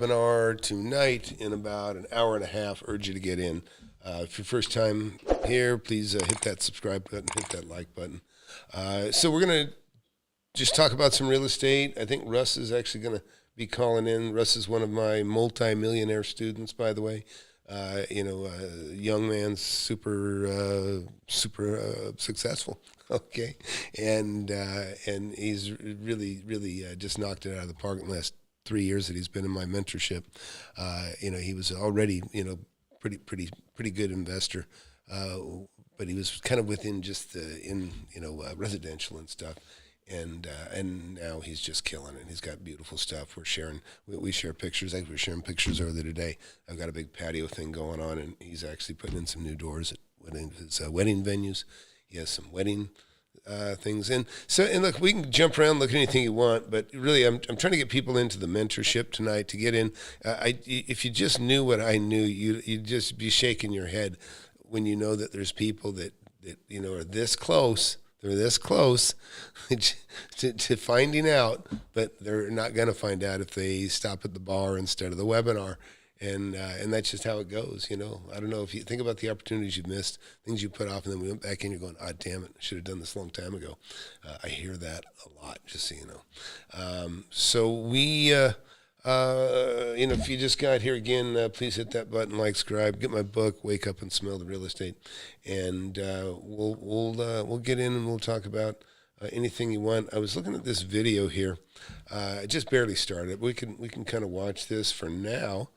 webinar tonight in about an hour and a half. Urge you to get in. If you're first time here, please hit that subscribe button, hit that like button. So we're going to just talk about some real estate. I think Russ is actually going to be calling in. Russ is one of my multi-millionaire students, by the way. Young man, super successful. Okay, and he's really just knocked it out of the park in the last 3 years that he's been in my mentorship. He was already pretty good investor, but he was kind of within just residential and stuff. And now he's just killing it. He's got beautiful stuff. We share pictures. I think we were sharing pictures earlier today. I've got a big patio thing going on, and he's actually putting in some new doors at his wedding venues. He has some wedding things. And look, we can jump around, look at anything you want, but really I'm trying to get people into the mentorship tonight to get in. If you just knew what I knew, you'd just be shaking your head when you know that there's people that are this close. They're this close to finding out, but they're not going to find out if they stop at the bar instead of the webinar. And that's just how it goes, I don't know if you think about the opportunities you've missed, things you put off, and then we went back in, you're going, damn it, I should have done this a long time ago. I hear that a lot, just so you know. So we, if you just got here again, please hit that button, like, subscribe, get my book, Wake Up and Smell the Real Estate, and we'll get in and we'll talk about anything you want. I was looking at this video here. I just barely started. We can kind of watch this for now.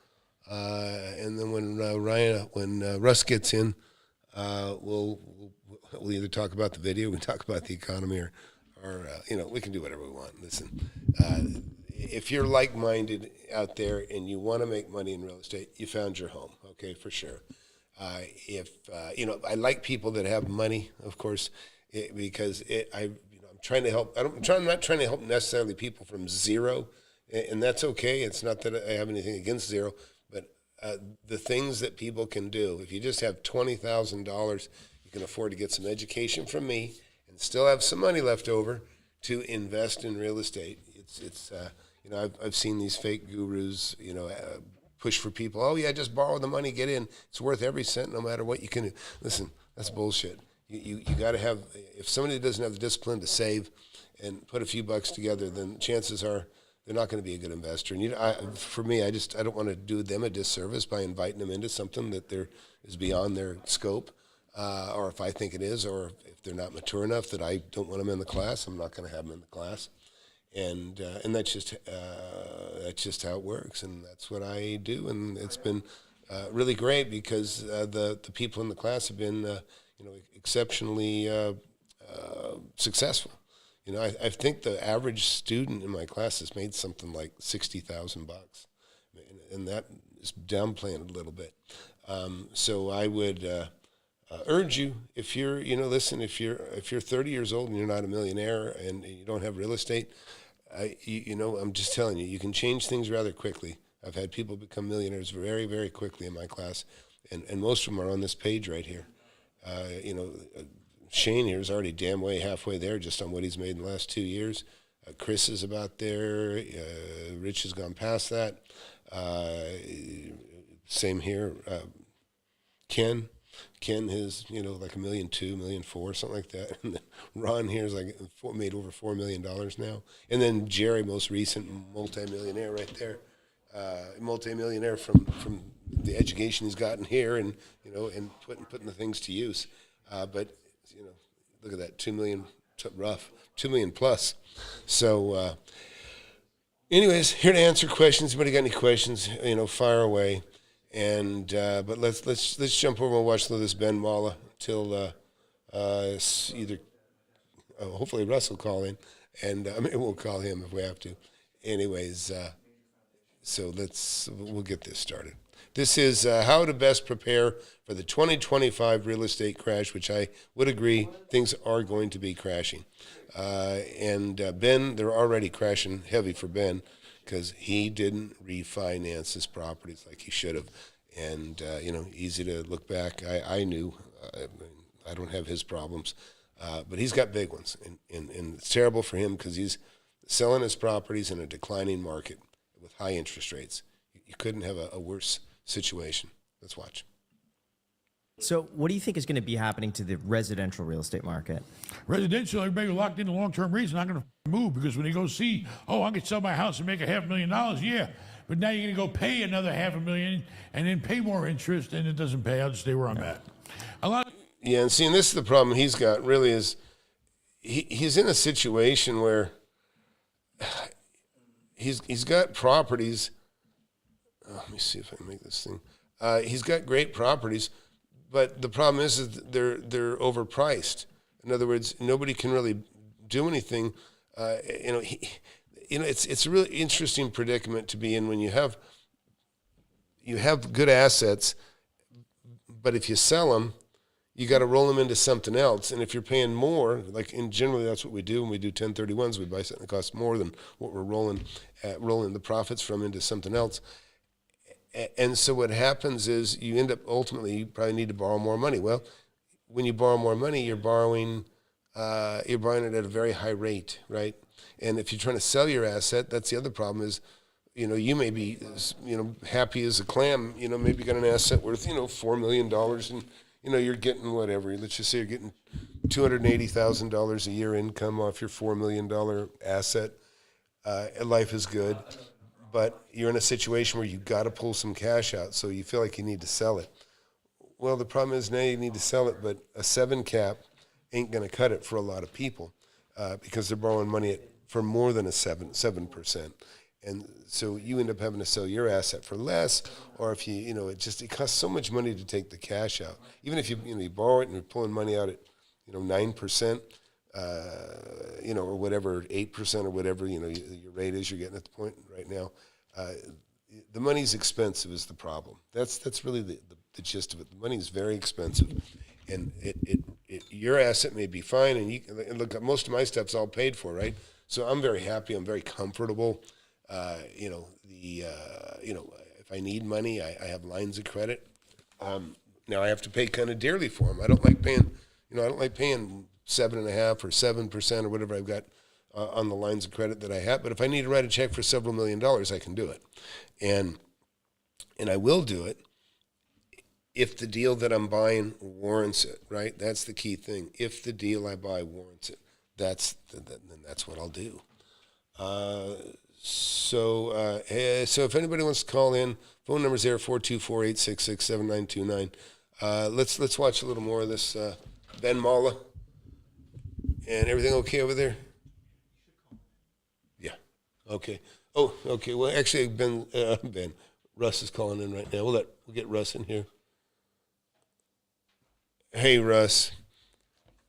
And then when Russ gets in, we'll either talk about the video, we can talk about the economy, or we can do whatever we want. Listen, if you're like-minded out there and you want to make money in real estate, you found your home, okay, for sure. I like people that have money, of course, because I'm trying to help. I'm not trying to help necessarily people from zero, and that's okay. It's not that I have anything against zero. The things that people can do, if you just have $20,000, you can afford to get some education from me and still have some money left over to invest in real estate. I've seen these fake gurus, push for people. Oh yeah, just borrow the money, get in. It's worth every cent, no matter what you can do. Listen, that's bullshit. You got to have. If somebody doesn't have the discipline to save and put a few bucks together, then chances are they're not going to be a good investor. And for me, I don't want to do them a disservice by inviting them into something that is beyond their scope, or if I think it is, or if they're not mature enough that I don't want them in the class, I'm not going to have them in the class. And that's just how it works, and that's what I do. And it's been really great because the people in the class have been exceptionally successful. I think the average student in my class has made something like $60,000, and that is downplaying a little bit. So I would urge you, if you're, if you're 30 years old and you're not a millionaire and you don't have real estate, I'm just telling you, you can change things rather quickly. I've had people become millionaires very, very quickly in my class, and most of them are on this page right here. Shane here is already damn way halfway there just on what he's made in the last 2 years. Chris is about there. Rich has gone past that. Same here. Ken has, like $1.2 million, $1.4 million, something like that. And Ron here is made over $4 million now. And then Jerry, most recent multimillionaire right there. Multimillionaire from the education he's gotten here and putting the things to use. But look at that, 2 million rough, 2 million plus. So, anyways, here to answer questions. Anybody got any questions? Fire away. And but let's jump over and watch this Ben Mala till either hopefully Russ will call in, and we'll call him if we have to. Anyways, so we'll get this started. This is how to best prepare for the 2025 real estate crash, which I would agree things are going to be crashing. And Ben, they're already crashing heavy for Ben because he didn't refinance his properties like he should have. And, easy to look back. I knew I don't have his problems, but he's got big ones. And it's terrible for him because he's selling his properties in a declining market with high interest rates. You couldn't have a worse situation. Let's watch. So what do you think is going to be happening to the residential real estate market? Residential, everybody locked into long-term rates is not going to move, because when they go see, I could sell my house and make $500,000, yeah, but now you're going to go pay another $500,000 and then pay more interest, and it doesn't pay. I'll just stay where I'm at. Yeah, and see, and this is the problem he's got, really, is he's in a situation where he's got properties. Let me see if I can make this thing. He's got great properties, but the problem is that they're overpriced. In other words, nobody can really do anything. It's a really interesting predicament to be in when you have good assets, but if you sell them, you got to roll them into something else. And if you're paying more, generally that's what we do when we do 1031s, we buy something that costs more than what we're rolling the profits from into something else. And so what happens is you end up ultimately, you probably need to borrow more money. Well, when you borrow more money, you're borrowing it at a very high rate, right? And if you're trying to sell your asset, that's the other problem is, you may be, happy as a clam, maybe you got an asset worth, $4 million and, you're getting whatever. Let's just say you're getting $280,000 a year income off your $4 million asset. Life is good, but you're in a situation where you've got to pull some cash out, so you feel like you need to sell it. Well, the problem is now you need to sell it, but a 7 cap ain't going to cut it for a lot of people because they're borrowing money for more than a 7%. And so you end up having to sell your asset for less, or if it costs so much money to take the cash out. Even if you borrow it and you're pulling money out at 9%, or whatever, 8% or whatever your rate is you're getting at the point right now. The money's expensive is the problem. That's really the gist of it. The money's very expensive, and your asset may be fine, and look, most of my stuff's all paid for, right? So I'm very happy. I'm very comfortable. If I need money, I have lines of credit. Now I have to pay kind of dearly for them. I don't like paying 7.5% or 7% or whatever I've got on the lines of credit that I have. But if I need to write a check for several $1 million, I can do it, and I will do it if the deal that I'm buying warrants it. Right? That's the key thing. If the deal I buy warrants it, then that's what I'll do. So if anybody wants to call in, phone number's there, 424-866-7929. Let's watch a little more of this. Ben Mala. And everything okay over there? Yeah. Okay. Oh, okay. Well, actually, Russ is calling in right now. We'll get Russ in here. Hey, Russ.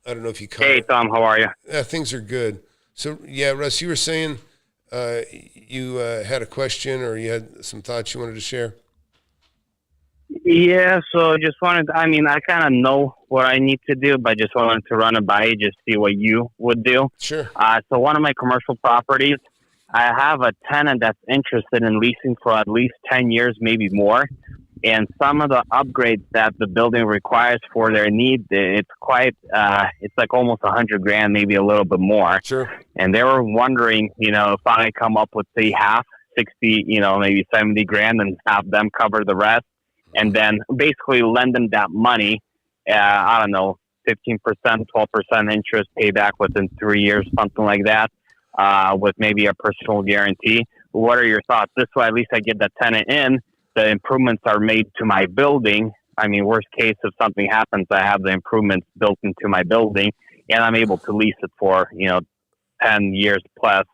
I don't know if you caught Hey, Tom. How are you? Yeah, things are good. So, yeah, Russ, you were saying you had a question or you had some thoughts you wanted to share? Yeah, so just wanted, I kind of know what I need to do, but just wanted to run it by you, just see what you would do. Sure. So one of my commercial properties, I have a tenant that's interested in leasing for at least 10 years, maybe more. And some of the upgrades that the building requires for their need, it's quite, it's like almost $100,000, maybe a little bit more. Sure. And they were wondering, if I come up with, say, half, 60, maybe $70,000 and have them cover the rest. And then basically lend them that money, 15%, 12% interest payback within 3 years, something like that, with maybe a personal guarantee. What are your thoughts? This way, at least I get the tenant in, the improvements are made to my building. Worst case, if something happens, I have the improvements built into my building, and I'm able to lease it for, 10 years plus.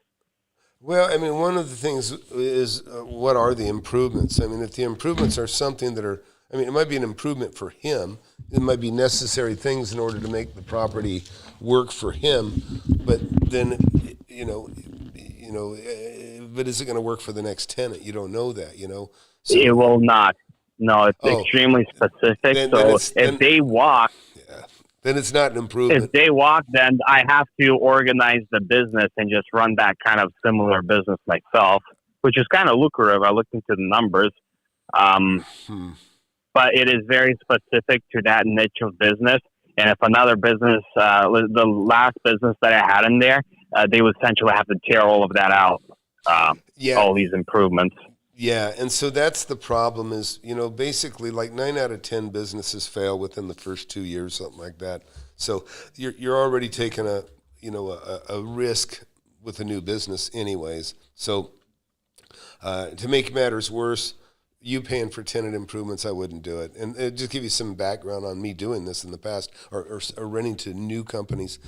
Well, one of the things is what are the improvements? If the improvements are something that are, it might be an improvement for him. It might be necessary things in order to make the property work for him. But then, but is it going to work for the next tenant? You don't know that, So, it will not. No, it's extremely specific. If they walk... Yeah. Then it's not an improvement. If they walk, then I have to organize the business and just run that kind of similar business myself, which is kind of lucrative. I looked into the numbers. But it is very specific to that niche of business. And if another business, the last business that I had in there, they would essentially have to tear all of that out, all these improvements. Yeah, and so that's the problem is, basically like 9 out of 10 businesses fail within the first 2 years, something like that. So you're already taking a risk with a new business anyways. So to make matters worse, you paying for tenant improvements, I wouldn't do it. And just give you some background on me doing this in the past or renting to new companies.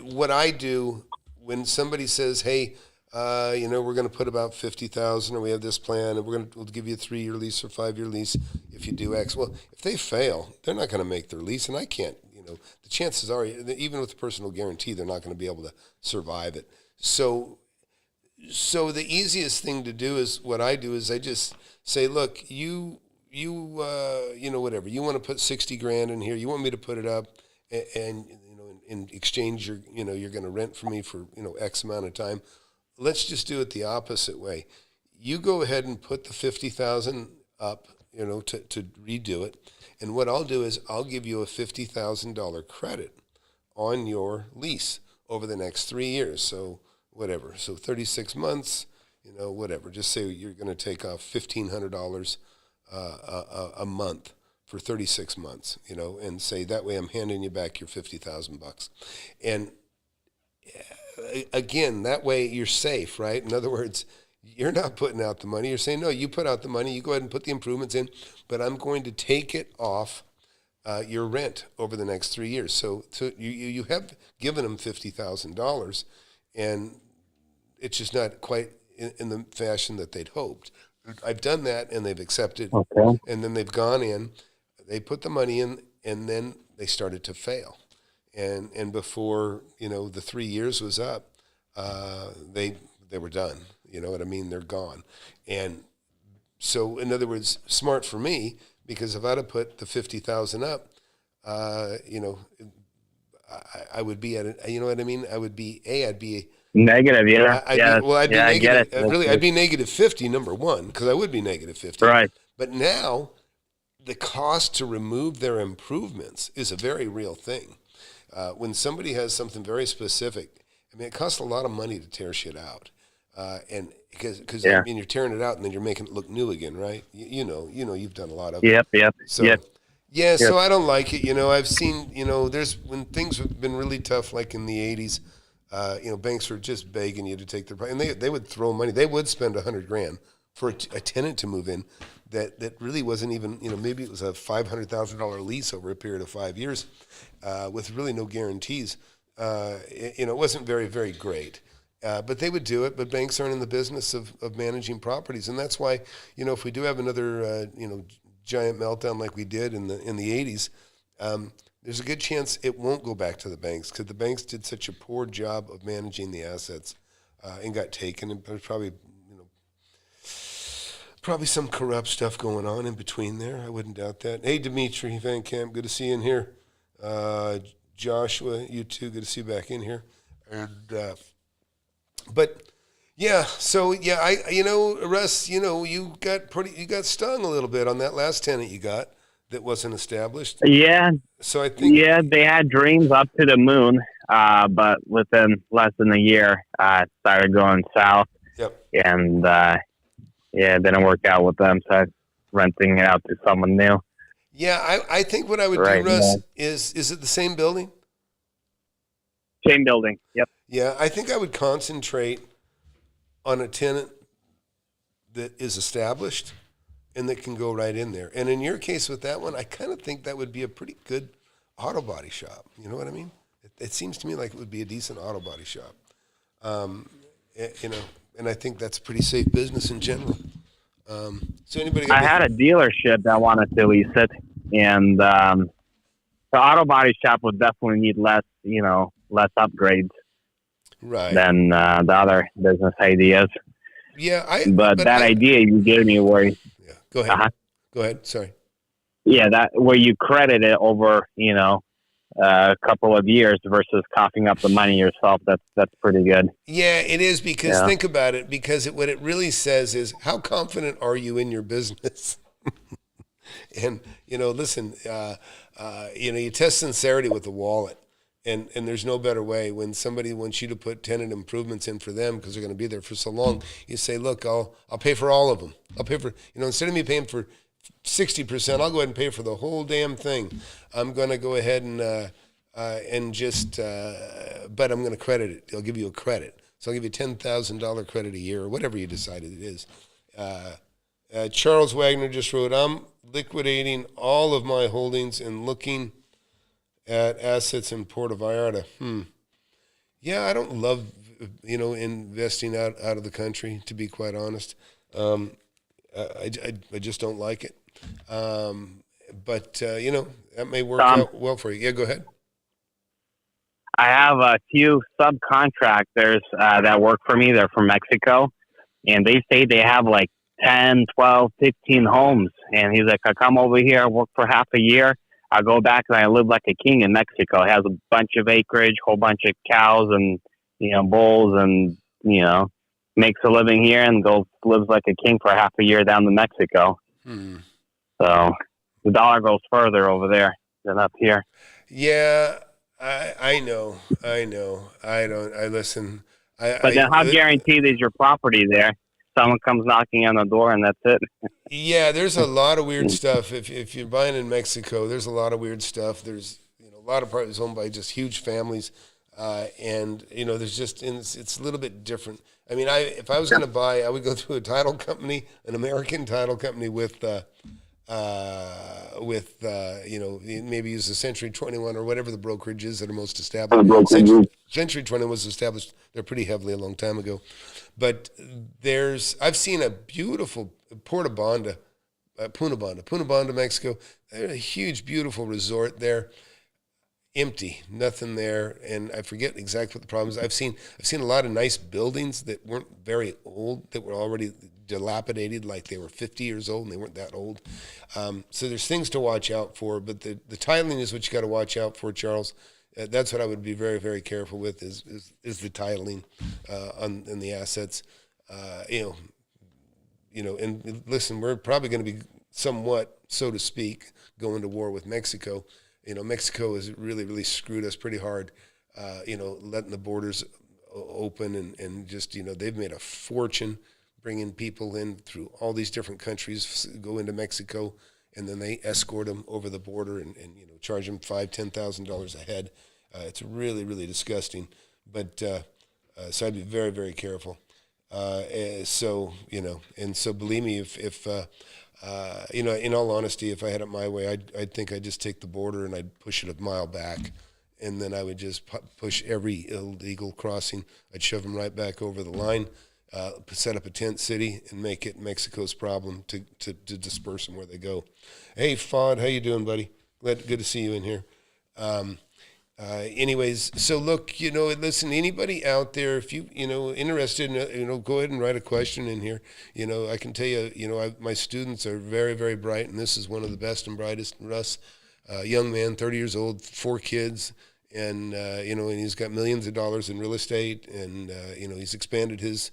What I do when somebody says, hey, we're going to put about 50,000, or we have this plan, and we'll give you a 3-year lease or 5-year lease if you do X. Well, if they fail, they're not going to make their lease, and I can't. The chances are, even with a personal guarantee, they're not going to be able to survive it. So the easiest thing to do is what I do is I just say, look, whatever you want to put 60 grand in here, you want me to put it up, and in exchange, you're going to rent for me for X amount of time. Let's just do it the opposite way. You go ahead and put the 50,000 up, to redo it. And what I'll do is I'll give you a $50,000 credit on your lease over the next 3 years. So whatever. So 36 months, whatever. Just say you're going to take off $1,500 a month for 36 months, and say that way I'm handing you back your $50,000. And again, that way you're safe, right? In other words, you're not putting out the money. You're saying, no, you put out the money. You go ahead and put the improvements in, but I'm going to take it off your rent over the next 3 years. So you have given them $50,000, and it's just not quite in the fashion that they'd hoped. I've done that, and they've accepted, Okay. and then they've gone in, they put the money in, and then they started to fail. And before the 3 years was up, they were done. You know what I mean? They're gone. And so, in other words, smart for me, because if I'd have put the 50,000 up, I would be at it. You know what I mean? I would be I'd be Negative, yeah. I'd be negative. I get it. Really, I'd be negative 50. Number one, because I would be negative 50. Right. But now, the cost to remove their improvements is a very real thing. When somebody has something very specific, it costs a lot of money to tear shit out, and because you're tearing it out and then you're making it look new again, right? You've done a lot of it. Yep. So, so I don't like it. I've seen, there's when things have been really tough, like in the 80s, banks were just begging you to take their, and they would throw money. They would spend $100,000 for a tenant to move in that really wasn't even, maybe it was a $500,000 lease over a period of 5 years with really no guarantees. It wasn't very, very great. But they would do it, but banks aren't in the business of managing properties. And that's why, if we do have another, giant meltdown like we did in the 80s, there's a good chance it won't go back to the banks, because the banks did such a poor job of managing the assets and got taken. And there's probably some corrupt stuff going on in between there. I wouldn't doubt that. Hey, Dimitri Van Camp, good to see you in here. Joshua, you too, good to see you back in here. And Russ, you got stung a little bit on that last tenant you got that wasn't established. Yeah. So I think they had dreams up to the moon, but within less than a year, it started going south. Yep. And it didn't work out with them, so I'm renting it out to someone new. Yeah, I think what I would do, Russ, is it the same building? Same building. Yep. Yeah, I think I would concentrate on a tenant that is established and that can go right in there. And in your case with that one, I kind of think that would be a pretty good auto body shop. You know what I mean? It seems to me like it would be a decent auto body shop. And I think that's a pretty safe business in general. So anybody? I had a dealership that wanted to lease it, and the auto body shop would definitely need less upgrades, right, than the other business ideas. Yeah, but that idea you gave me where. Yeah, go ahead. Uh-huh. Go ahead. Sorry. Yeah, that where you credit it over, a couple of years versus coughing up the money yourself. That's pretty good. Yeah, it is, because think about it. Because what it really says is, how confident are you in your business? And listen, you test sincerity with the wallet. And there's no better way when somebody wants you to put tenant improvements in for them because they're going to be there for so long. You say, look, I'll pay for all of them. I'll pay for, instead of me paying for 60%, I'll go ahead and pay for the whole damn thing. I'm going to go ahead and just, but I'm going to credit it. They'll give you a credit. So I'll give you $10,000 credit a year or whatever you decided it is. Charles Wagner just wrote, I'm liquidating all of my holdings and looking at assets in Puerto Vallarta. Yeah, I don't love, investing out of the country, to be quite honest. I just don't like it. But that may work out well for you. Yeah, go ahead. I have a few subcontractors that work for me. They're from Mexico, and they say they have like 10, 12, 15 homes. And he's like, I come over here, I work for half a year. I go back and I live like a king in Mexico. He has a bunch of acreage, whole bunch of cows and, bulls and, makes a living here and lives like a king for half a year down to Mexico. So the dollar goes further over there than up here. Yeah, I know. Listen. But then how guaranteed is your property there? Someone comes knocking on the door and that's it. Yeah, there's a lot of weird stuff. If you're buying in Mexico, there's a lot of weird stuff. There's a lot of properties owned by just huge families, and there's just it's a little bit different. I mean, if I was going to buy, I would go through a title company, an American title company with maybe use the Century 21 or whatever the brokerage is that are most established. Century 21 was established. They're pretty heavily a long time ago. But I've seen a beautiful Punta Banda, Mexico. There's a huge, beautiful resort there, empty, nothing there, and I forget exactly what the problem is. I've seen a lot of nice buildings that weren't very old, that were already dilapidated, like they were 50 years old, and they weren't that old. So there's things to watch out for, but the titling is what you got to watch out for, Charles. That's what I would be very, very careful with is the titling on the assets. And listen, we're probably going to be somewhat, so to speak, going to war with Mexico. Mexico has really, really screwed us pretty hard. Letting the borders open and just they've made a fortune bringing people in through all these different countries, go into Mexico, and then they escort them over the border and charge them $5,000-$10,000 a head. It's really, really disgusting. But so I'd be very, very careful. So believe me, if in all honesty, if I had it my way, I'd think I'd just take the border and I'd push it a mile back, and then I would just push every illegal crossing. I'd shove them right back over the line. Set up a tent city and make it Mexico's problem to disperse them where they go. Hey, Fod, how you doing, buddy? Good to see you in here. Anyways, so look, listen, anybody out there, if you, interested in, go ahead and write a question in here. I can tell you, my students are very, very bright, and this is one of the best and brightest. Russ, young man, 30 years old, 4 kids, and, and he's got millions of dollars in real estate, and, he's expanded his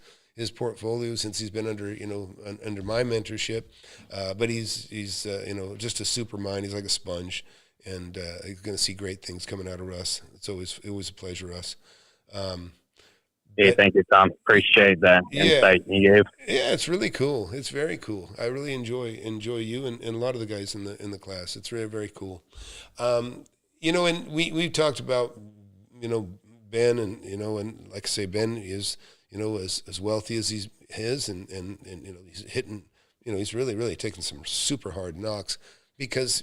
portfolio since he's been under my mentorship, but he's just a super mind. He's like a sponge, and he's going to see great things coming out of Russ. It was a pleasure, Russ. Thank you, Tom. Appreciate that insight you gave. Yeah, it's really cool. It's very cool. I really enjoy you and a lot of the guys in the class. It's very, very cool. And we've talked about Ben, and like I say, Ben is as wealthy as he is, and he's hitting, he's really, really taking some super hard knocks because,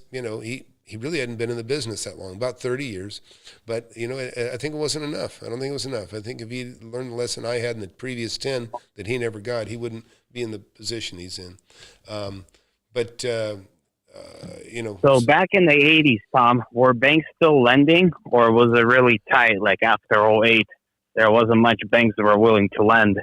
he really hadn't been in the business that long, about 30 years. But, I think it wasn't enough. I don't think it was enough. I think if he learned the lesson I had in the previous 10 that he never got, he wouldn't be in the position he's in. So back in the 80s, Tom, were banks still lending, or was it really tight, like after '08? There wasn't much banks that were willing to lend.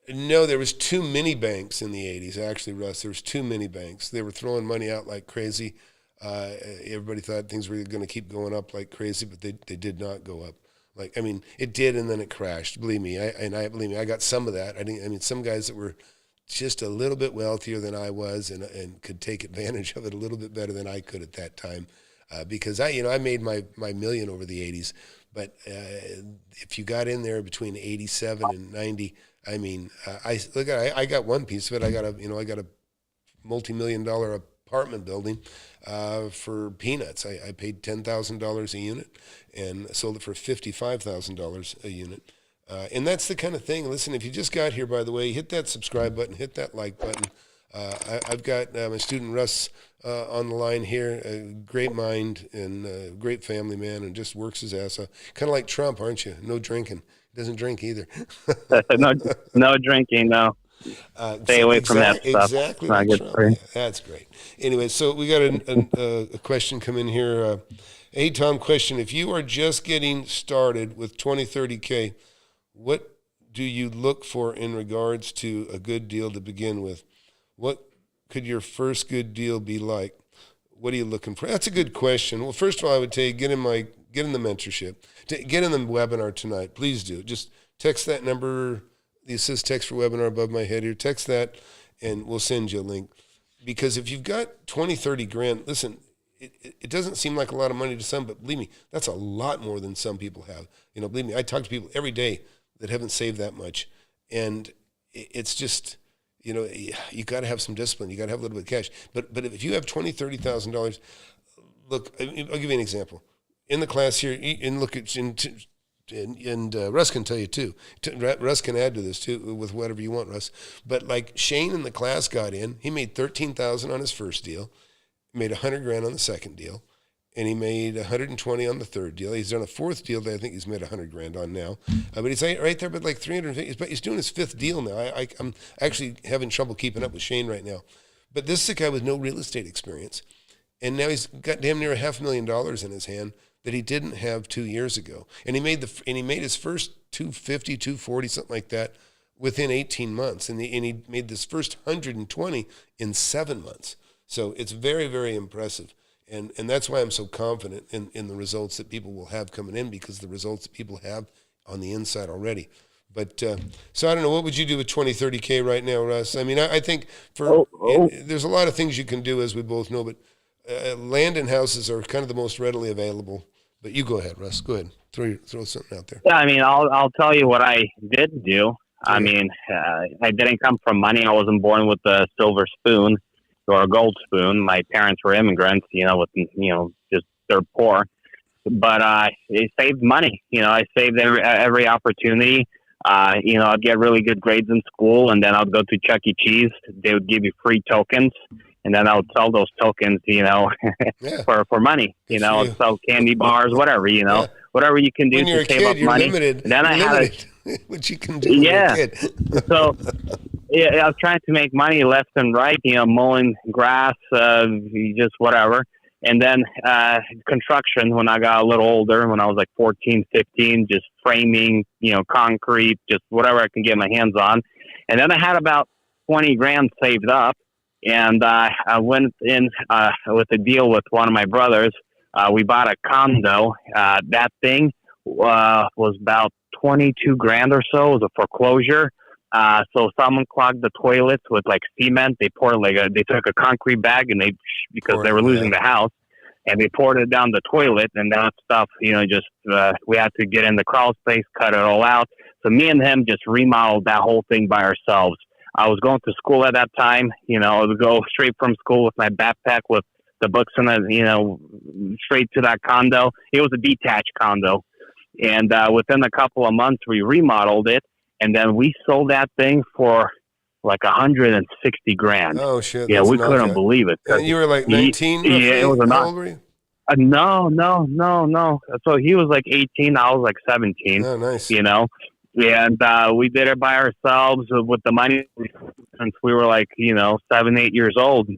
No, there was too many banks in the 80s, actually, Russ. There was too many banks. They were throwing money out like crazy. Everybody thought things were going to keep going up like crazy, but they did not go up. It did, and then it crashed. Believe me, I got some of that. Some guys that were just a little bit wealthier than I was and could take advantage of it a little bit better than I could at that time. because I made my million over the 80s, but if you got in there between 87 and 90, I mean, I got one piece of it. I got a multi-million-dollar apartment building for peanuts. I paid $10,000 a unit and sold it for $55,000 a unit. And that's the kind of thing. Listen, if you just got here, by the way, hit that subscribe button, hit that like button. I've got my student Russ on the line here, a great mind and a great family man, and just works his ass off. Kind of like Trump, aren't you? No drinking. Doesn't drink either. no drinking, no. Stay away from that stuff. Exactly. Like Trump. Yeah, that's great. Anyway, so we got a question come in here. Hey, Tom, question. If you are just getting started with 20, 30K, what do you look for in regards to a good deal to begin with? What could your first good deal be like? What are you looking for? That's a good question. Well, first of all, I would tell you, get in the mentorship. Get in the webinar tonight. Please do. Just text that number. It says text for webinar above my head here. Text that, and we'll send you a link. Because if you've got 20, 30 grand, listen, it doesn't seem like a lot of money to some, but believe me, that's a lot more than some people have. Believe me, I talk to people every day that haven't saved that much. And it's just, you got to have some discipline. You got to have a little bit of cash. But if you have $20,000, $30,000, look, I'll give you an example. In the class here, and look at, and Russ can tell you too. Russ can add to this too with whatever you want, Russ. But like Shane in the class got in, he made $13,000 on his first deal, made $100,000 on the second deal, and he made $120,000 on the third deal. He's done a fourth deal that I think he's made $100,000 on now. But he's right there, but like $350,000. But he's doing his fifth deal now. I'm actually having trouble keeping up with Shane right now. But this is a guy with no real estate experience, and now he's got damn near $500,000 in his hand that he didn't have 2 years ago. And he made his first 250, 240, something like that, within 18 months. And he made this first 120 in 7 months. So it's very, very impressive. And that's why I'm so confident in the results that people will have coming in, because the results that people have on the inside already. But so I don't know, what would you do with 20, 30K right now, Russ? I mean, I think there's a lot of things you can do, as we both know, but land and houses are kind of the most readily available. But you go ahead, Russ. Go ahead. Throw something out there. Yeah, I mean, I'll tell you what I did do. I mean, I didn't come from money. I wasn't born with a silver spoon or a gold spoon. My parents were immigrants, just they're poor. But I saved money. I saved every opportunity. I'd get really good grades in school, and then I'd go to Chuck E. Cheese. They would give you free tokens. And then I would sell those tokens, for money. I'd sell candy bars, whatever, whatever you can do when you're to a save kid, up you're money. Limited. And then I had what you can do when you're a kid. So I was trying to make money left and right, mowing grass, just whatever. And then construction when I got a little older, when I was like 14, 15, just framing, concrete, just whatever I can get my hands on. And then I had about 20 grand saved up. And I went in with a deal with one of my brothers. We bought a condo. That thing was about 22 grand or so. It was a foreclosure. So someone clogged the toilets with like cement. They poured they took a concrete bag and because they were losing the house, and they poured it down the toilet, and that stuff, we had to get in the crawl space, cut it all out. So me and him just remodeled that whole thing by ourselves. I was going to school at that time. I would go straight from school with my backpack with the books in it, straight to that condo. It was a detached condo. And within a couple of months, we remodeled it. And then we sold that thing for like 160 grand. Oh, shit. Yeah, we couldn't believe it. And you were like 19? Yeah, it was How old were you? No. So he was like 18. I was like 17. Oh, nice. And we did it by ourselves with the money since we were like, 7, 8 years old.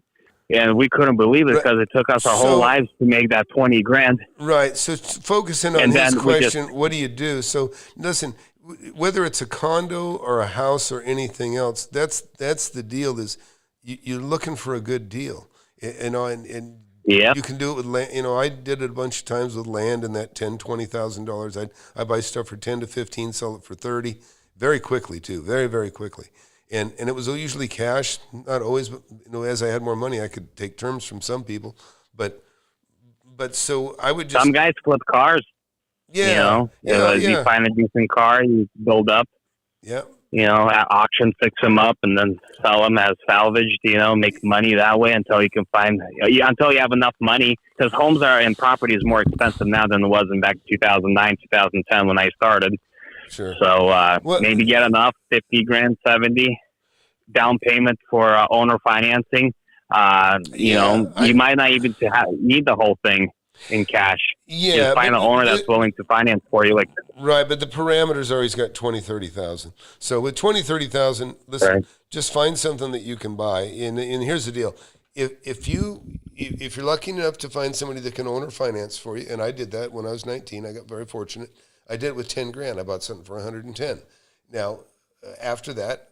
And we couldn't believe it because it took us our whole lives to make that 20 grand. Right. So focusing on his question, what do you do? So listen, whether it's a condo or a house or anything else, that's the deal is you're looking for a good deal. And yeah, you can do it with land. I did it a bunch of times with land in that $10,000, $20,000. I buy stuff for 10 to 15, sell it for 30, very quickly too, very, very quickly. And it was usually cash, not always, but as I had more money, I could take terms from some people. But but so I would just Some guys flip cars. You find a decent car, you build up. Yeah. At auction, fix them up, and then sell them as salvaged. Make money that way until you can until you have enough money. Because homes and property is more expensive now than it was in back 2009, 2010 when I started. Sure. So maybe get enough, 50 grand, 70 down payment for owner financing. You might not even need the whole thing in cash. Yeah, just find an owner that's willing to finance for you. Right, but the parameters are he's got 20, 30,000. So with 20, 30,000, listen, right. Just find something that you can buy. And here's the deal: if you're lucky enough to find somebody that can owner finance for you, and I did that when I was 19, I got very fortunate. I did it with 10 grand. I bought something for 110. Now, after that,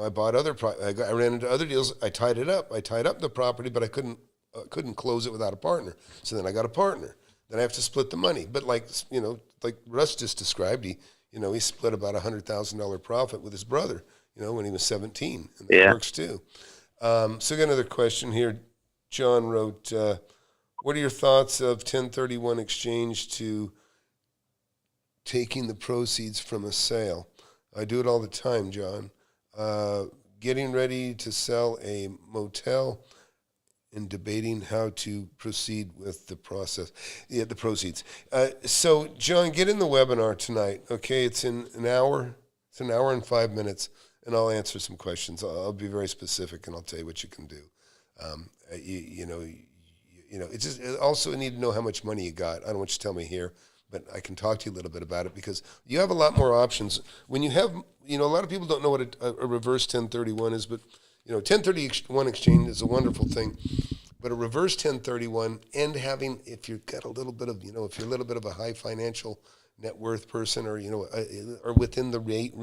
I bought I ran into other deals. I tied it up. I tied up the property, but I couldn't close it without a partner. So then I got a partner. Then I have to split the money. But like Russ just described, he split about $100,000 profit with his brother, when he was 17. And that works too. So I got another question here. John wrote, what are your thoughts of 1031 exchange to taking the proceeds from a sale? I do it all the time, John. Getting ready to sell a motel and debating how to proceed with the process. Yeah, the proceeds. So, John, get in the webinar tonight, okay? It's in an hour. It's an hour and 5 minutes, and I'll answer some questions. I'll be very specific, and I'll tell you what you can do. It's just also I need to know how much money you got. I don't want you to tell me here, but I can talk to you a little bit about it because you have a lot more options. When you have, a lot of people don't know what a reverse 1031 is, but 1031 exchange is a wonderful thing, but a reverse 1031 and having, if you've got a little bit of, if you're a little bit of a high financial net worth person or, or within the rate,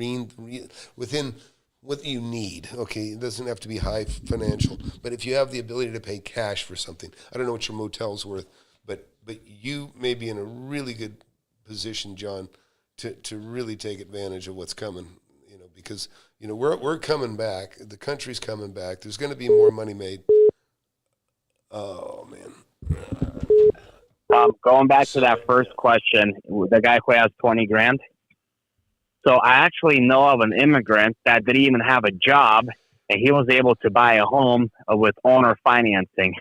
within what you need, okay, it doesn't have to be high financial, but if you have the ability to pay cash for something, I don't know what your motel's worth, but you may be in a really good position, John, to really take advantage of what's coming, because we're coming back. The country's coming back. There's going to be more money made. Oh man. Going back to that first question, the guy who has 20 grand. So I actually know of an immigrant that didn't even have a job, and he was able to buy a home with owner financing.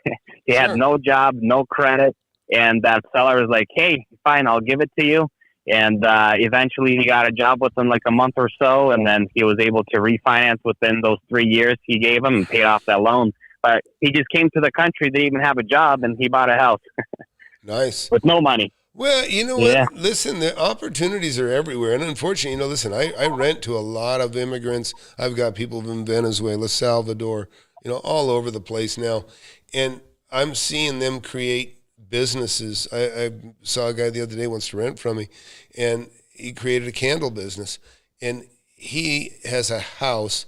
He had no job, no credit, and that seller was like, "Hey, fine, I'll give it to you." And eventually he got a job within like a month or so, and then he was able to refinance within those 3 years he gave him and paid off that loan. But he just came to the country, didn't even have a job, and he bought a house. Nice. With no money. Well, you know what? Listen, the opportunities are everywhere. And unfortunately, listen, I rent to a lot of immigrants. I've got people in Venezuela, Salvador, all over the place now. And I'm seeing them create businesses. I saw a guy the other day wants to rent from me, and he created a candle business. And he has a house.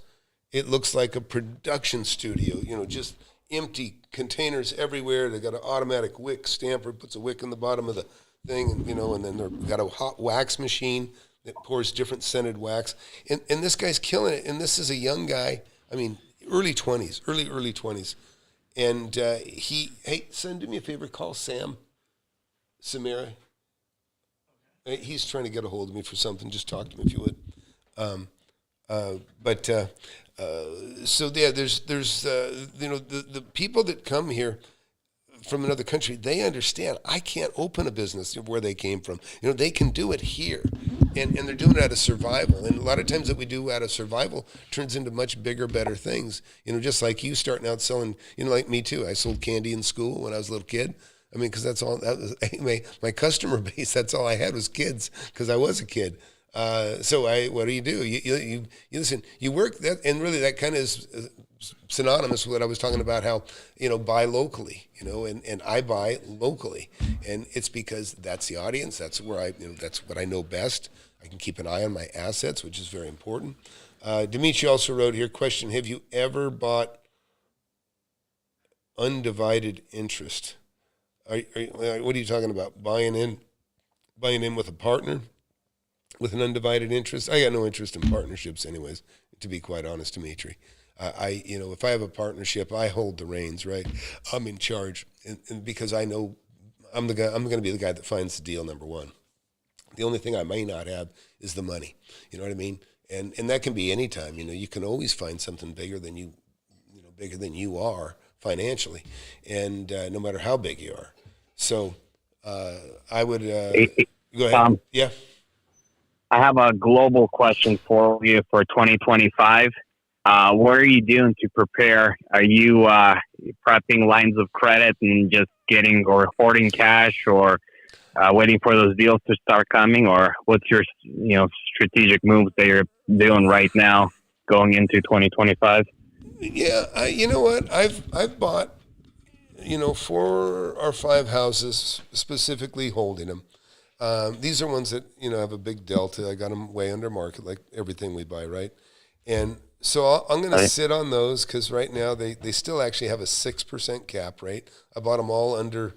It looks like a production studio, just empty containers everywhere. They got an automatic wick stamper, puts a wick in the bottom of the thing, and and then they've got a hot wax machine that pours different scented wax. And this guy's killing it. And this is a young guy. I mean, early 20s. And hey, son, do me a favor, call Samira. He's trying to get a hold of me for something. Just talk to him if you would. So yeah, there's the people that come here from another country, they understand I can't open a business where they came from. They can do it here, and they're doing it out of survival. And a lot of times that we do out of survival turns into much bigger, better things. Just like you starting out selling, like me too. I sold candy in school when I was a little kid. I mean, because that's all that was my customer base. That's all I had was kids because I was a kid. So what do? You listen, you work that, and really that kind of is synonymous with what I was talking about, how, buy locally, and I buy locally, and it's because that's the audience. That's where that's what I know best. I can keep an eye on my assets, which is very important. Dimitri also wrote here, question, have you ever bought undivided interest? What are you talking about? Buying in with a partner? With an undivided interest? I got no interest in partnerships anyways, to be quite honest, Dimitri. If I have a partnership, I hold the reins, right? I'm in charge, and because I know I'm the guy. I'm going to be the guy that finds the deal. Number one. The only thing I may not have is the money. You know what I mean? And that can be any time. You know, you can always find something bigger than you are financially, and no matter how big you are. So I would go ahead. Yeah. I have a global question for you for 2025. What are you doing to prepare? Are you prepping lines of credit and just getting or hoarding cash, or waiting for those deals to start coming, or what's your strategic moves that you're doing right now going into 2025? Yeah, you know what? I've bought 4 or 5 houses specifically holding them. These are ones that have a big delta. I got them way under market, like everything we buy, right? And so I'm going to sit on those because right now they still actually have a 6% cap rate. I bought them all under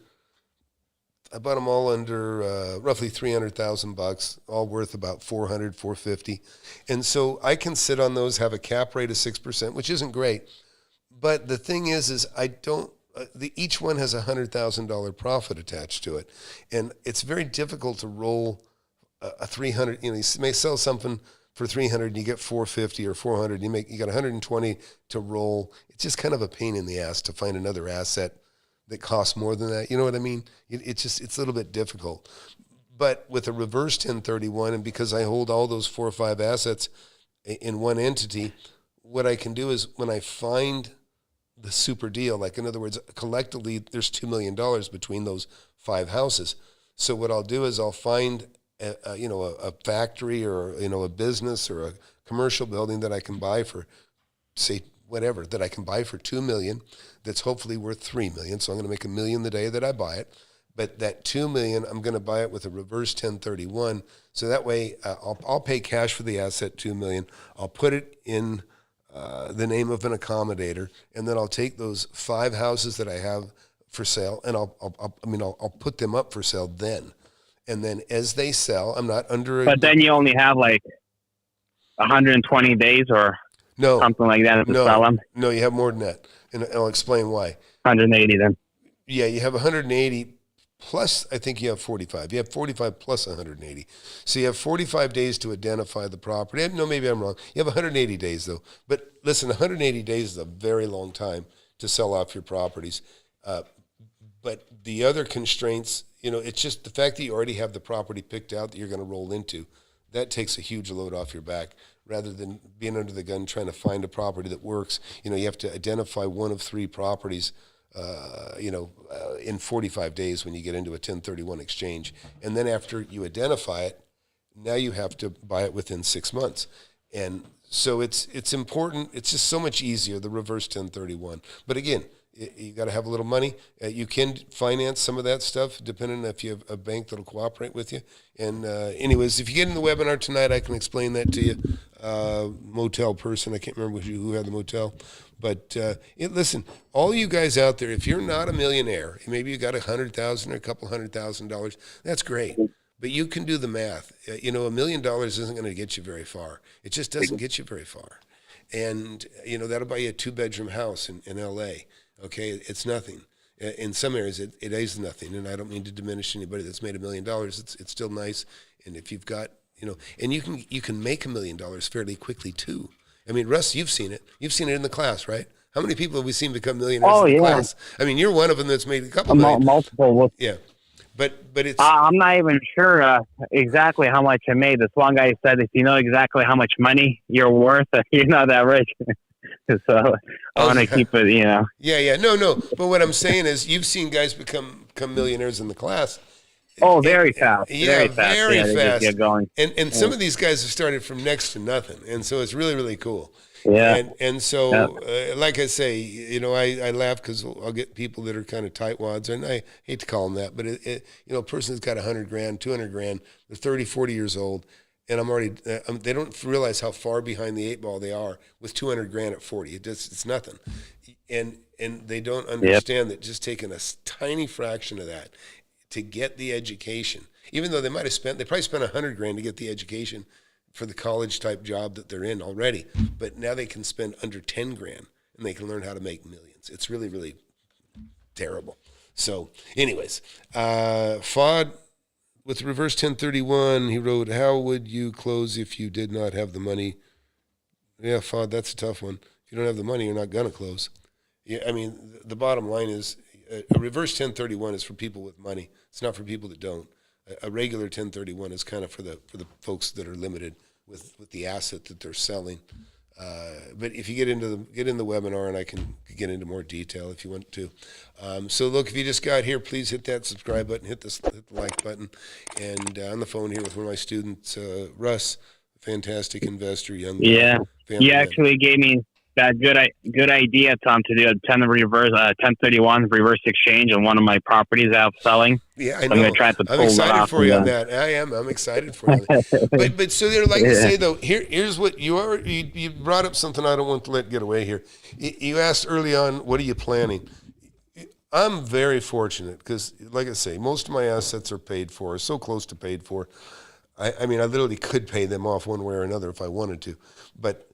roughly $300,000, all worth about $450, and so I can sit on those, have a cap rate of 6%, which isn't great. But the thing is I don't. Each one has $100,000 profit attached to it, and it's very difficult to roll a 300. You may sell something for 300 and you get 450 or 400. You got 120 to roll. It's just kind of a pain in the ass to find another asset that costs more than that. You know what I mean? It's a little bit difficult. But with a reverse 1031, and because I hold all those 4 or 5 assets in one entity, what I can do is when I find the super deal, like in other words, collectively there's $2 million between those 5 houses. So what I'll do is I'll find a factory or a business or a commercial building that I can buy for, say, whatever, that I can buy for $2 million, that's hopefully worth $3 million. So I'm going to make $1 million the day that I buy it. But that $2 million, I'm going to buy it with a reverse 1031. So that way, I'll pay cash for the asset, $2 million. I'll put it in the name of an accommodator, and then I'll take those 5 houses that I have for sale, and I'll put them up for sale then. And then as they sell, I'm not under. But then you only have like 120 days or something like that to sell them. No, you have more than that, and I'll explain why. 180 then. Yeah, you have 180 plus. I think you have 45. You have 45 plus 180. So you have 45 days to identify the property. No, maybe I'm wrong. You have 180 days though. But listen, 180 days is a very long time to sell off your properties. But the other constraints, it's just the fact that you already have the property picked out that you're going to roll into. That takes a huge load off your back. Rather than being under the gun trying to find a property that works, you have to identify one of 3 properties, in 45 days when you get into a 1031 exchange. And then after you identify it, now you have to buy it within 6 months. And so it's important. It's just so much easier, the reverse 1031. But again, you got to have a little money. You can finance some of that stuff, depending on if you have a bank that'll cooperate with you. And anyways, if you get in the webinar tonight, I can explain that to you. Motel person, I can't remember who had the motel. But listen, all you guys out there, if you're not a millionaire, maybe you got $100,000 or a couple $100,000, that's great. But you can do the math. $1 million isn't going to get you very far. It just doesn't get you very far. And, that'll buy you a 2-bedroom house in L.A., okay? It's nothing. In some areas, it is nothing. And I don't mean to diminish anybody that's made $1 million. It's still nice. And if you've got, and you can make $1 million fairly quickly too. I mean, Russ, you've seen it. You've seen it in the class, right? How many people have we seen become millionaires in the class? I mean, you're one of them that's made a couple million. Multiple. Yeah. But it's... I'm not even sure exactly how much I made. This one guy said, if you know exactly how much money you're worth, you're not that rich. So I want to keep it, Yeah. No. But what I'm saying is you've seen guys become millionaires in the class. Oh, very fast. Yeah, very fast. Just get going. And some of these guys have started from next to nothing. And so it's really, really cool. Yeah. And so, like I say, I laugh because I'll get people that are kind of tightwads, and I hate to call them that, but a person that's got $100,000, $200,000, they're 30, 40 years old, and I'm already, they don't realize how far behind the 8 ball they are with $200,000 at 40. It's nothing. And they don't understand that just taking a tiny fraction of that to get the education, even though they probably spent $100,000 to get the education for the college type job that they're in already, but now they can spend under $10,000 and they can learn how to make millions. It's really, really terrible. So, anyways, Fod with reverse 1031, he wrote, "How would you close if you did not have the money?" Yeah, Fod, that's a tough one. If you don't have the money, you're not gonna close. Yeah, I mean, the bottom line is a reverse 1031 is for people with money. It's not for people that don't. A regular 1031 is kind of for the folks that are limited with the asset that they're selling. But if you get in the webinar, and I can get into more detail if you want to. So look, if you just got here, please hit that subscribe button, hit the like button, and on the phone here with one of my students, Russ, fantastic investor, young guy, Yeah, family you man. actually gave me that good idea, Tom, to do a 1031 reverse exchange on one of my properties out selling. Yeah, I So know. I'm gonna try to I'm pull that excited off. for you on that. I am. I'm excited for you. But so there, like I say though, here's what you brought up something I don't want to let get away here. You asked early on, what are you planning? I'm very fortunate because, like I say, most of my assets are paid for, so close to paid for. I mean, I literally could pay them off one way or another if I wanted to, but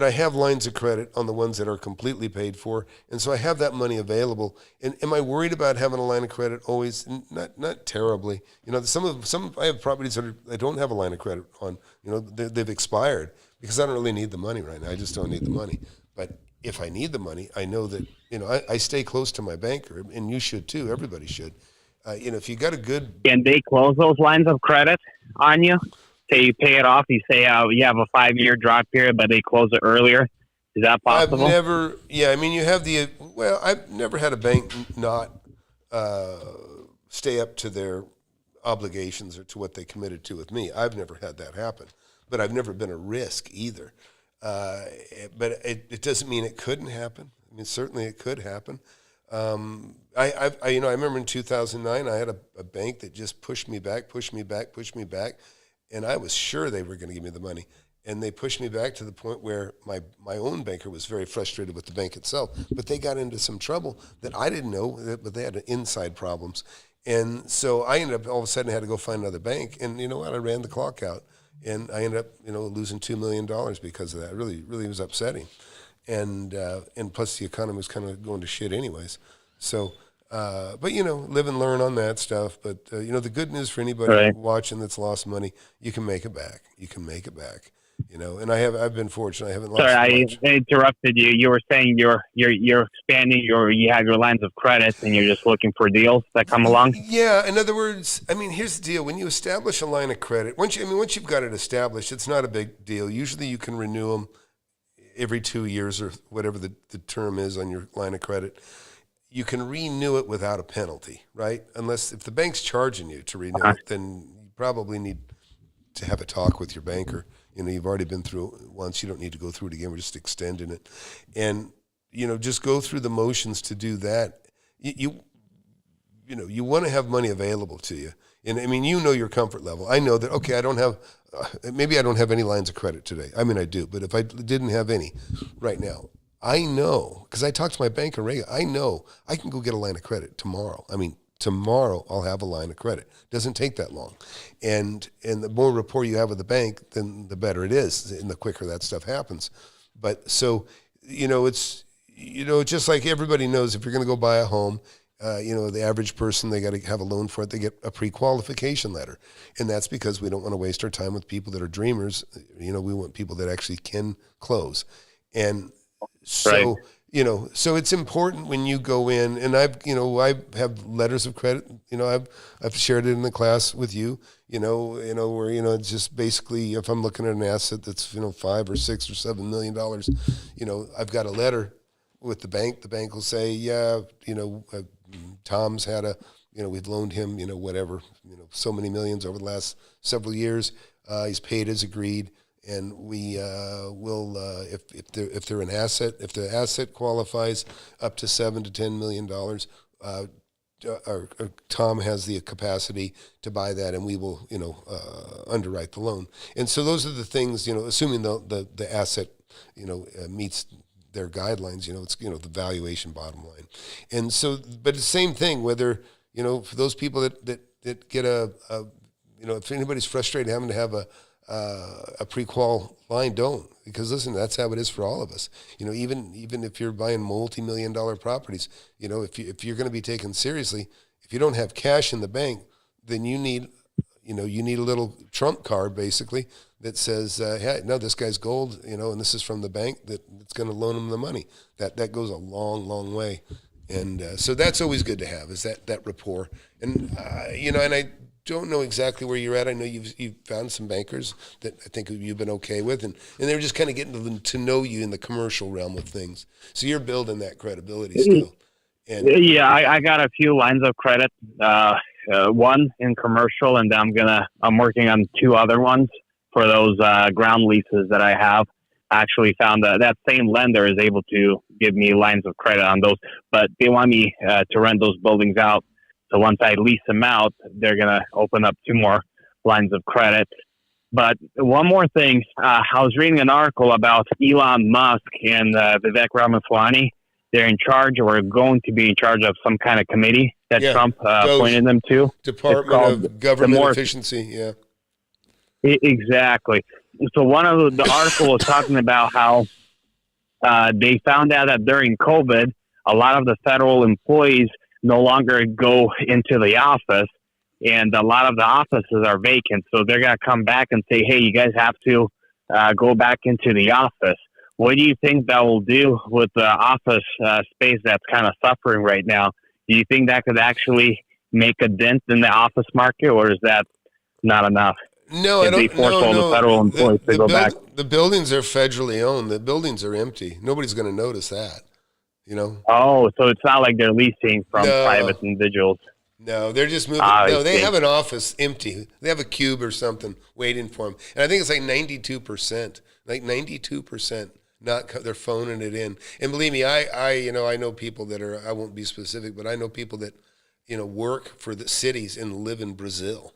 I have lines of credit on the ones that are completely paid for, and so I have that money available. And am I worried about having a line of credit always? Not terribly. You know, some I have properties that I don't have a line of credit on. You know, they've expired because I don't really need the money right now. I just don't need the money. But if I need the money, I know that, you know, I stay close to my banker, and you should too. Everybody should. You know, if you got a good... Can they close those lines of credit on you? Say you pay it off, you say you have a 5-year drop period, but they close it earlier. Is that possible? I mean, you have I've never had a bank not stay up to their obligations or to what they committed to with me. I've never had that happen, but I've never been a risk either. But it doesn't mean it couldn't happen. I mean, certainly it could happen. I remember in 2009, I had a bank that just pushed me back, and I was sure they were going to give me the money. And they pushed me back to the point where my own banker was very frustrated with the bank itself. But they got into some trouble that I didn't know, but they had inside problems. And so I ended up, all of a sudden, I had to go find another bank. And you know what? I ran the clock out. And I ended up, losing $2 million because of that. It really, really was upsetting. And plus the economy was kind of going to shit anyways. So... but live and learn on that stuff. But the good news for anybody watching that's lost money, you can make it back. And I've been fortunate. I haven't lost much. I interrupted you. You were saying you're expanding you have your lines of credit, and you're just looking for deals that come along. Yeah. In other words, I mean, here's the deal: when you establish a line of credit, once you've got it established, it's not a big deal. Usually, you can renew them every 2 years or whatever the term is on your line of credit. You can renew it without a penalty, right? If the bank's charging you to renew it, then you probably need to have a talk with your banker. You've already been through it once. You don't need to go through it again. We're just extending it. And, just go through the motions to do that. You want to have money available to you. And I mean, your comfort level. I know that, okay, maybe I don't have any lines of credit today. I mean, I do, but if I didn't have any right now, I know, because I talk to my banker regularly, I know I can go get a line of credit tomorrow. I mean, tomorrow I'll have a line of credit. Doesn't take that long. And the more rapport you have with the bank, then the better it is, and the quicker that stuff happens. But so, it's just like everybody knows, if you're going to go buy a home, the average person, they got to have a loan for it. They get a pre-qualification letter. And that's because we don't want to waste our time with people that are dreamers. We want people that actually can close. And so, so it's important when you go in, and I have letters of credit, I've shared it in the class with you, where, it's just basically, if I'm looking at an asset that's, $5 or $6 or $7 million, I've got a letter with the bank will say, yeah, Tom's had we've loaned him, whatever, so many millions over the last several years. He's paid as agreed. And we will, if they're an asset, if the asset qualifies up to $7 to $10 million, Tom has the capacity to buy that, and we will, underwrite the loan. And so those are the things, assuming the asset, meets their guidelines, it's, the valuation bottom line. And so, but the same thing, whether, for those people that get if anybody's frustrated having to have a a pre-qual line, don't. Because listen, that's how it is for all of us. Even if you're buying multi-million-dollar properties, if you're going to be taken seriously, if you don't have cash in the bank, then you need a little trump card basically that says, hey, no, this guy's gold, and this is from the bank that's going to loan him the money. That goes a long, long way. And so that's always good to have, is that rapport. And, and I don't know exactly where you're at. I know you've found some bankers that I think you've been okay with, and they're just kind of getting to know you in the commercial realm of things. So you're building that credibility still. And yeah, I got a few lines of credit, one in commercial, and I'm working on 2 other ones for those ground leases that I have. I actually found that same lender is able to give me lines of credit on those, but they want me to rent those buildings out. So once I lease them out, they're going to open up 2 more lines of credit. But one more thing, I was reading an article about Elon Musk and Vivek Ramaswamy. They're in charge, or going to be in charge of some kind of committee that Trump appointed them to. Department of Government Efficiency, yeah. Exactly. So one of the article was talking about how they found out that during COVID, a lot of the federal employees no longer go into the office, and a lot of the offices are vacant. So they're going to come back and say, hey, you guys have to go back into the office. What do you think that will do with the office space that's kind of suffering right now? Do you think that could actually make a dent in the office market, or is that not enough? No, I don't. They force all the federal employees to go back. The buildings are federally owned. The buildings are empty. Nobody's going to notice that. Oh, so it's not like they're leasing from private individuals. No, they're just moving. They have an office empty. They have a cube or something waiting for them. And I think it's like 92%. Like 92%. They're phoning it in. And believe me, I know people that are, I won't be specific, but I know people that, work for the cities and live in Brazil.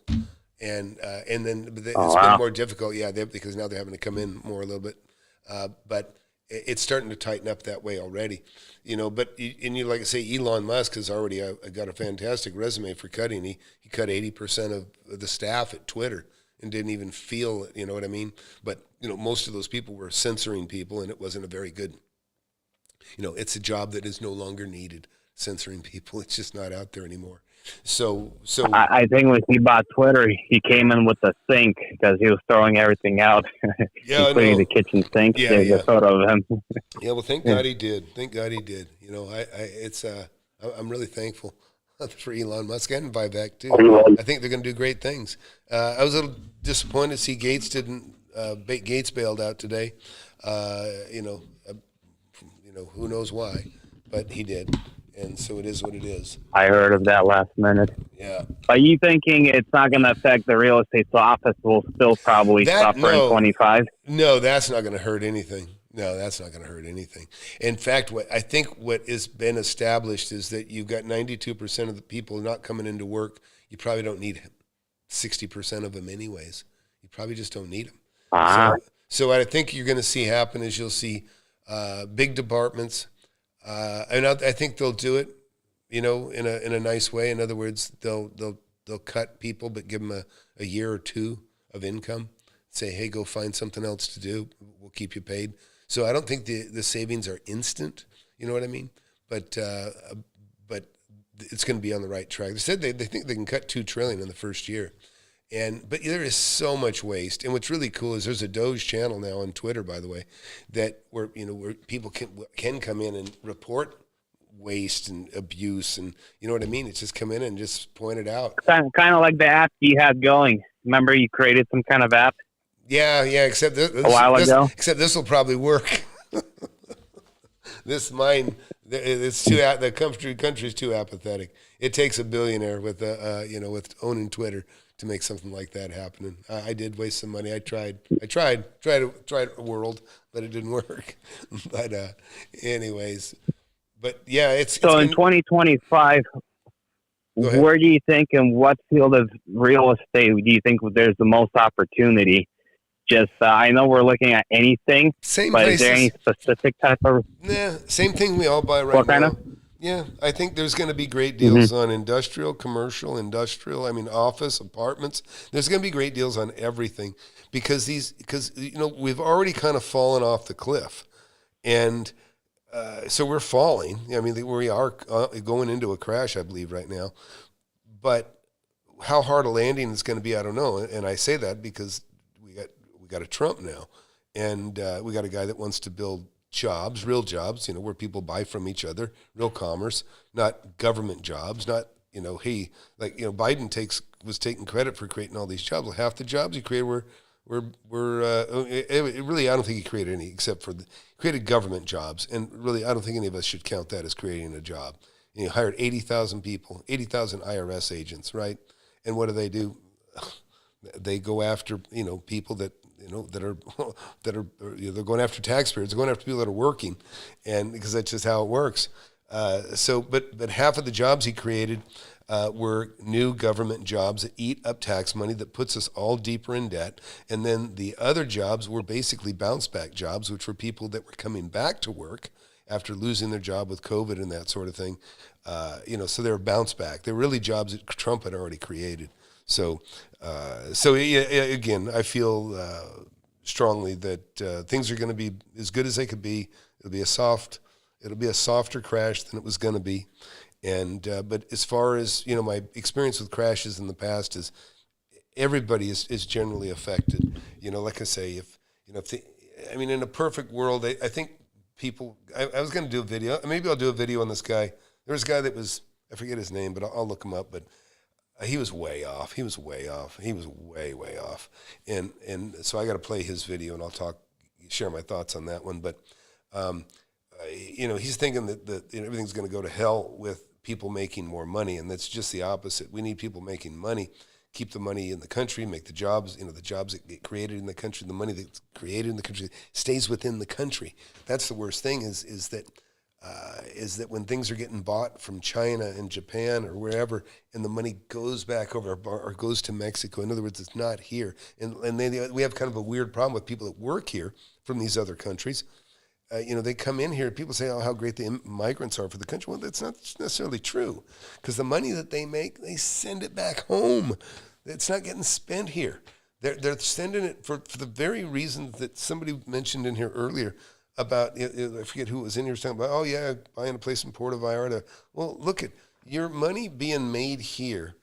And then it's been more difficult. Yeah. Because now they're having to come in more a little bit. But it's starting to tighten up that way already, but like I say, Elon Musk has already got a fantastic resume for cutting. He cut 80% of the staff at Twitter and didn't even feel it, you know what I mean? But, most of those people were censoring people, and it wasn't a very good, it's a job that is no longer needed, censoring people. It's just not out there anymore. So I think when he bought Twitter, he came in with a sink because he was throwing everything out, including the kitchen sink. Yeah, There's a photo of him. Yeah, well, thank God he did. Thank God he did. I'm really thankful for Elon Musk and Vivek too. I think they're going to do great things. I was a little disappointed to see Gates bailed out today. Who knows why, but he did. And so it is what it is. I heard of that last minute. Yeah. Are you thinking it's not going to affect the real estate, so office will still probably suffer in 25? No, that's not going to hurt anything. In fact, what has been established is that you've got 92% of the people not coming into work. You probably don't need 60% of them anyways. You probably just don't need them. So what I think you're going to see happen is you'll see big departments. And I think they'll do it, in a nice way. In other words, they'll cut people, but give them a year or 2 of income. Say, hey, go find something else to do. We'll keep you paid. So I don't think the savings are instant. You know what I mean? But it's going to be on the right track. They said they think they can cut $2 trillion in the first year. But there is so much waste. And what's really cool is there's a Doge channel now on Twitter, by the way, that where people can come in and report waste and abuse, and you know what I mean? It's just come in and just point it out. Kind of like the app you had going. Remember you created some kind of app? Yeah, except this will probably work. The country's too apathetic. It takes a billionaire with with owning Twitter to make something like that happen. And I did waste some money. I tried a world, but it didn't work. But anyways, but yeah, in 2025, where do you think, in what field of real estate do you think there's the most opportunity? Just, I know we're looking at anything, same but places. Is there any specific type of? Same thing we all buy right now. Yeah, I think there's going to be great deals on industrial, commercial, industrial. I mean, office, apartments. There's going to be great deals on everything because we've already kind of fallen off the cliff, and so we're falling. I mean, we are going into a crash, I believe, right now. But how hard a landing is going to be, I don't know. And I say that because we got a Trump now, and we got a guy that wants to build jobs, real jobs, where people buy from each other, real commerce, not government jobs, not, Biden was taking credit for creating all these jobs. Well, half the jobs he created were really, I don't think he created any except for created government jobs. And really, I don't think any of us should count that as creating a job. He hired 80,000 people, 80,000 IRS agents, right? And what do? They go after, people that, they're going after taxpayers, they're going after people that are working, and because that's just how it works. But half of the jobs he created were new government jobs that eat up tax money, that puts us all deeper in debt. And then the other jobs were basically bounce back jobs, which were people that were coming back to work after losing their job with COVID and that sort of thing. So they were bounce back. They're really jobs that Trump had already created. So again, I feel strongly that things are going to be as good as they could be. It'll be a softer crash than it was going to be. And but as far as my experience with crashes in the past is, everybody is generally affected. Like I say, in a perfect world, I think people. I was going to do a video. Maybe I'll do a video on this guy. There was a guy that was, I forget his name, but I'll look him up. But he was way off. He was way off. He was way off. And so I got to play his video, and I'll share my thoughts on that one. But he's thinking that everything's going to go to hell with people making more money, and that's just the opposite. We need people making money, keep the money in the country, make the jobs. The jobs that get created in the country, the money that's created in the country stays within the country. That's the worst thing. Is that when things are getting bought from China and Japan or wherever, and the money goes back over or goes to Mexico. In other words, it's not here. And we have kind of a weird problem with people that work here from these other countries. They come in here, people say, oh, how great the migrants are for the country. Well, that's not necessarily true, because the money that they make, they send it back home. It's not getting spent here. They're sending it for the very reasons that somebody mentioned in here earlier about, I forget who was in here talking about, oh yeah, buying a place in Puerto Vallarta. Well, look at your money being made here,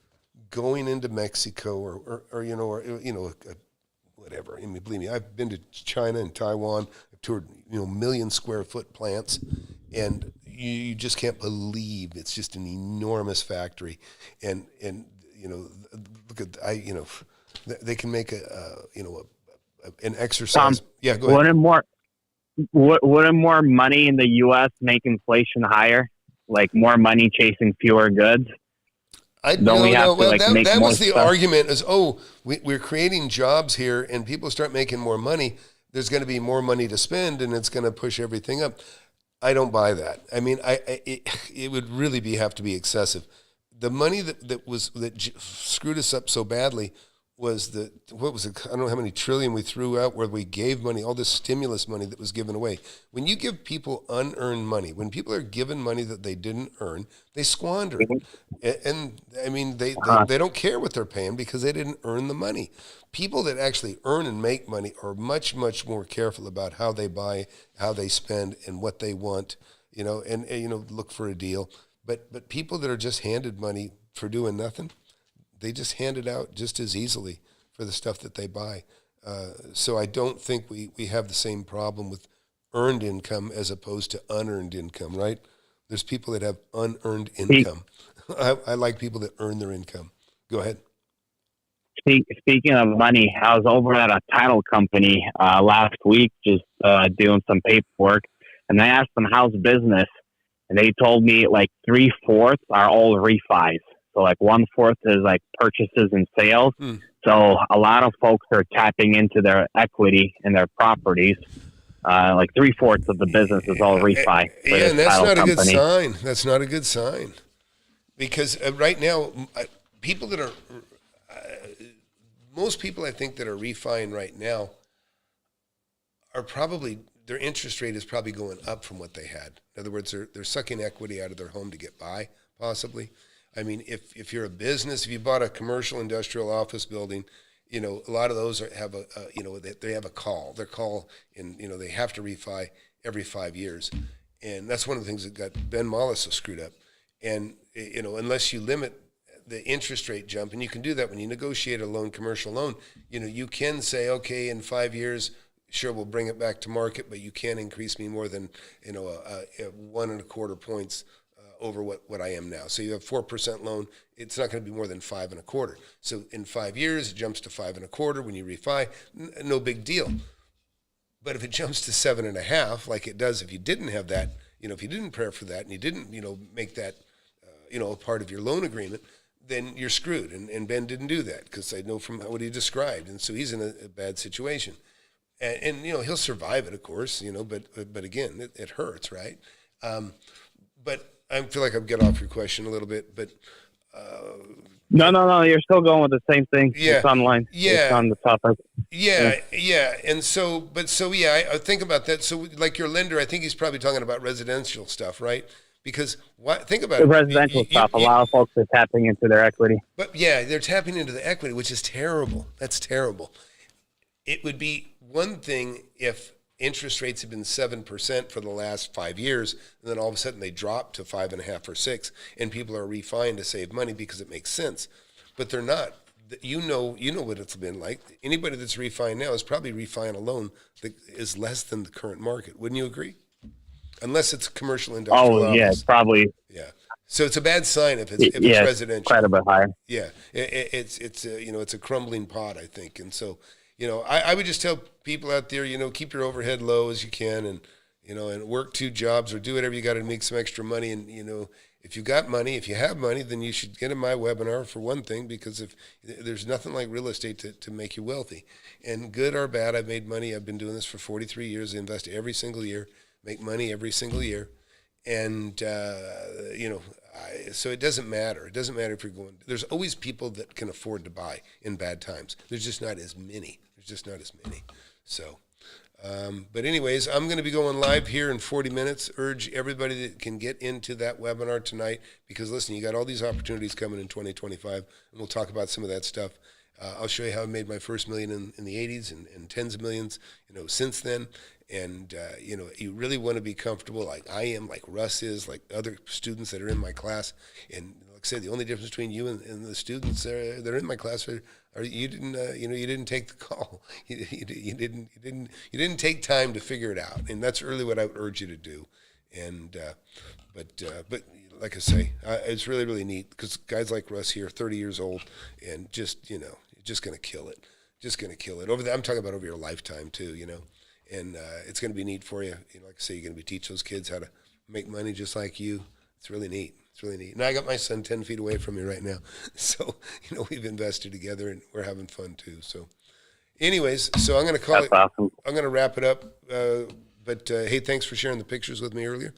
going into Mexico or whatever. I mean, believe me, I've been to China and Taiwan. I've toured, million square foot plants, and you just can't believe it's just an enormous factory. And look at they can make an exercise. Yeah, go ahead. Wouldn't more money in the U.S. make inflation higher? Like more money chasing fewer goods? That was the argument is, we're creating jobs here and people start making more money. There's going to be more money to spend and it's going to push everything up. I don't buy that. I mean, it would really have to be excessive. The money that screwed us up so badly was I don't know how many trillion we threw out where we gave money, all this stimulus money that was given away. When you give people unearned money, when people are given money that they didn't earn, they squander it. And I mean, they don't care what they're paying because they didn't earn the money. People that actually earn and make money are much, much more careful about how they buy, how they spend, and what they want, and look for a deal. But people that are just handed money for doing nothing, they just hand it out just as easily for the stuff that they buy. So I don't think we have the same problem with earned income as opposed to unearned income, right? There's people that have unearned income. I like people that earn their income. Go ahead. Speaking of money, I was over at a title company last week just doing some paperwork, and I asked them, how's business? And they told me like 3/4 are all refis. So like 1/4 is like purchases and sales. So a lot of folks are tapping into their equity in their properties. Like 3/4 of the businest is all refi. Yeah, and that's not a good sign. That's not a good sign. Because right now, people that are, most people I think that are refining right now are probably their interest rate is probably going up from what they had. In other words, they're sucking equity out of their home to get by, possibly. I mean, if you're a business, if you bought a commercial industrial office building, you know, a lot of those have they have a call. Their call, and you know, they have to refi every 5 years, and that's one of the things that got Ben Mollis so screwed up. And you know, unless you limit the interest rate jump, and you can do that when you negotiate a loan, commercial loan, you know, you can say, okay, in 5 years, sure, we'll bring it back to market, but you can't increase me more than, you know, 1.25 points over what I am now. So you have 4% loan, it's not going to be more than 5.25. So in 5 years, it jumps to 5.25 when you refi, no big deal. But if it jumps to 7.5, like it does if you didn't have that, you know, if you didn't prepare for that and you didn't, you know, make that, you know, a part of your loan agreement, then you're screwed. And Ben didn't do that because I know from what he described. And so he's in a bad situation. And you know, he'll survive it, of course, you know, but again, it hurts, right? But I feel like I've got off your question a little bit, but No. You're still going with the same thing. Yeah. It's online. Yeah. It's on the topic. Yeah. And so I think about that. So like your lender, I think he's probably talking about residential stuff, right? Because think about The it. residential stuff, a lot of folks are tapping into their equity. But yeah, they're tapping into the equity, which is terrible. That's terrible. It would be one thing if interest rates have been 7% for the last 5 years, and then all of a sudden they drop to 5.5 or 6, and people are refining to save money because it makes sense. But they're not. You know what it's been like. Anybody that's refining now is probably refining a loan that is less than the current market. Wouldn't you agree? Unless it's commercial industrial. Oh, yeah, office. probably. Yeah. So it's a bad sign if it's residential. Quite a bit higher. Yeah, it's you know, it's a crumbling pot, I think, and so. You know, I would just tell people out there, you know, keep your overhead low as you can, and you know, and work 2 jobs or do whatever you got to make some extra money. And you know, if you have money, then you should get in my webinar for one thing, because if there's nothing like real estate to make you wealthy. And good or bad, I've made money. I've been doing this for 43 years. I invest every single year, make money every single year, and you know. So it doesn't matter. It doesn't matter if you're going. There's always people that can afford to buy in bad times. There's just not as many. So, but anyways, I'm going to be going live here in 40 minutes. Urge everybody that can get into that webinar tonight, because listen, you got all these opportunities coming in 2025, and we'll talk about some of that stuff. I'll show you how I made my first million in the 80s and tens of millions, you know, since then. And, you know, you really want to be comfortable like I am, like Russ is, like other students that are in my class. And like I said, the only difference between you and the students that are in my class are you didn't, you know, you didn't take the call. You didn't take time to figure it out. And that's really what I would urge you to do. And, but like I say, it's really, really neat, because guys like Russ here, 30 years old, and just, you know, just going to kill it. I'm talking about over your lifetime too, you know. And it's going to be neat for you. You know, like I say, you're going to be teach those kids how to make money just like you. It's really neat. And I got my son 10 feet away from me right now. So, you know, we've invested together and we're having fun too. So anyways, so I'm going to call That's awesome. I'm going to wrap it up. But hey, thanks for sharing the pictures with me earlier.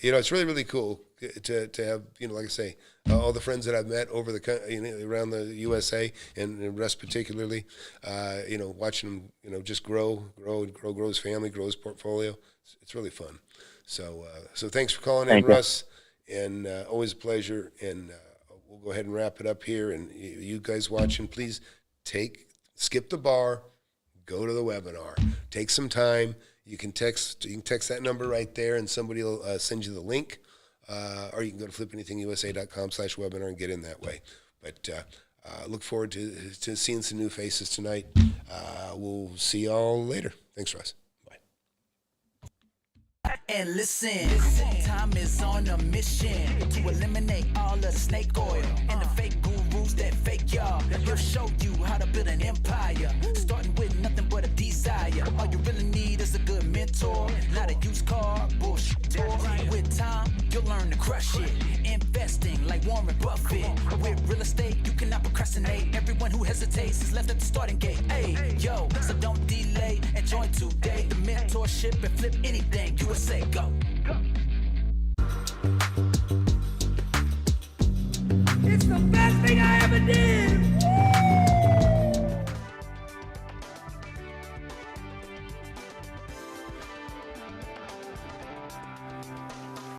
You know, it's really, really cool to have, you know, like I say, all the friends that I've met over around the USA, and Russ particularly, you know, watching him, you know, just grow his family, grow his portfolio. It's really fun. So thanks for calling in, Russ, and always a pleasure. And we'll go ahead and wrap it up here. And you guys watching, please skip the bar, go to the webinar, take some time. You can text that number right there, and somebody will send you the link. Or you can go to flipanythingusa.com/webinar and get in that way. But look forward to seeing some new faces tonight. We'll see y'all later. Thanks, Russ. And listen, time is on a mission to eliminate all the snake oil and the fake gurus that fake y'all. He'll show you how to build an empire, starting with nothing but a desire. All you really need is a good mentor, not a used car bullshit. With time, you'll learn to crush it. Investing like Warren Buffett. With real estate, you cannot procrastinate. Everyone who hesitates is left at the starting gate. Hey, yo, so don't delay and join today. The mentorship and flip anything. USA, go.